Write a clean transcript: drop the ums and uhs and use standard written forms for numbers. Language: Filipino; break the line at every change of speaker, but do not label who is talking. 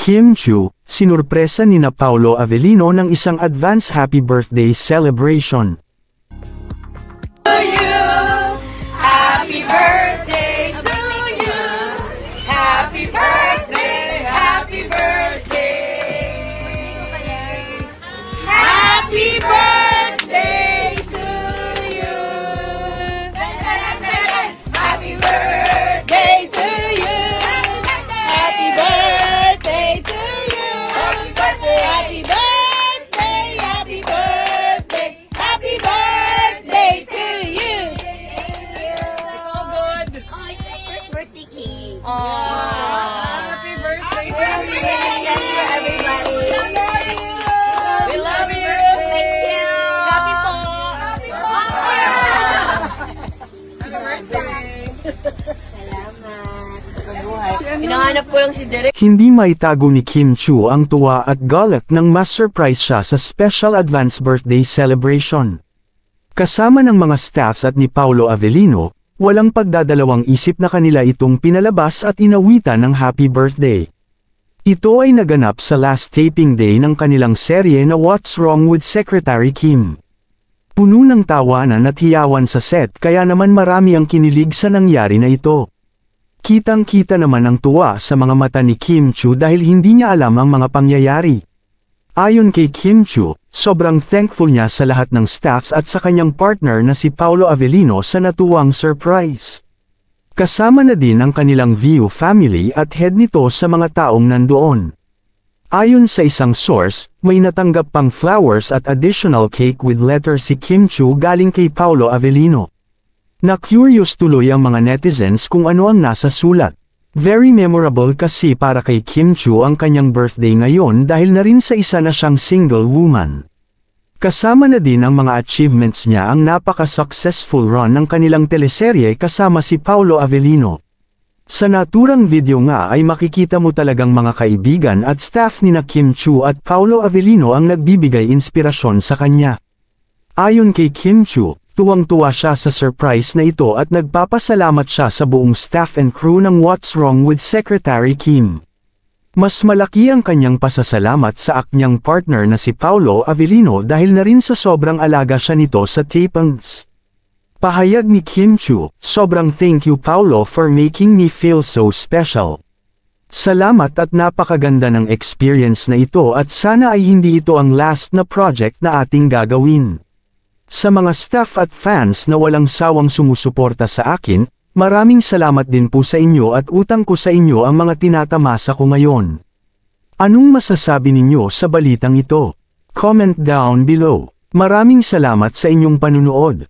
Kim Chiu, sinurpresa ni na Paolo Avellino ng isang advance happy birthday celebration.
Happy birthday to you. Happy birthday, happy birthday. Happy birthday to you. Happy birthday to you. Happy birthday to you. Happy birthday, happy birthday, happy birthday, happy birthday to you.
Birthday cake.
Happy birthday to you, everybody. We love you.
Thank you.
Happy po. Happy birthday.
Salamat.
Mabuhay. Hinahanap ko lang si Derek.
Hindi maitago ni Kim Chiu ang tuwa at galak nang mas-surprise siya sa special advance birthday celebration. Kasama ng mga staffs at ni Paolo Avellino, walang pagdadalawang isip na kanila itong pinalabas at inawitan ng happy birthday. Ito ay naganap sa last taping day ng kanilang serye na What's Wrong with Secretary Kim. Puno ng tawanan at hiyawan sa set kaya naman marami ang kinilig sa nangyari na ito. Kitang-kita naman ang tuwa sa mga mata ni Kim Chiu dahil hindi niya alam ang mga pangyayari. Ayon kay Kim Chiu, sobrang thankful niya sa lahat ng staffs at sa kanyang partner na si Paolo Avellino sa natuwang surprise. Kasama na din ang kanilang Viu family at head nito sa mga taong nandoon. Ayon sa isang source, may natanggap pang flowers at additional cake with letter si Kim Chiu galing kay Paolo Avellino. Na-curious tuloy ang mga netizens kung ano ang nasa sulat. Very memorable kasi para kay Kim Chiu ang kanyang birthday ngayon dahil na rin sa isa na siyang single woman. Kasama na din ang mga achievements niya ang napaka-successful run ng kanilang teleserye kasama si Paolo Avellino. Sa naturang video nga ay makikita mo talagang mga kaibigan at staff ni na Kim Chiu at Paolo Avellino ang nagbibigay inspirasyon sa kanya. Ayon kay Kim Chiu, tuwang-tuwa siya sa surprise na ito at nagpapasalamat siya sa buong staff and crew ng What's Wrong with Secretary Kim. Mas malaki ang kanyang pasasalamat sa aknyang partner na si Paolo Avellino dahil na rin sa sobrang alaga siya nito sa tapings. Pahayag ni Kim Chiu, sobrang thank you Paolo for making me feel so special. Salamat at napakaganda ng experience na ito at sana ay hindi ito ang last na project na ating gagawin. Sa mga staff at fans na walang sawang sumusuporta sa akin, maraming salamat din po sa inyo at utang ko sa inyo ang mga tinatamasa ko ngayon. Anong masasabi ninyo sa balitang ito? Comment down below. Maraming salamat sa inyong panunood.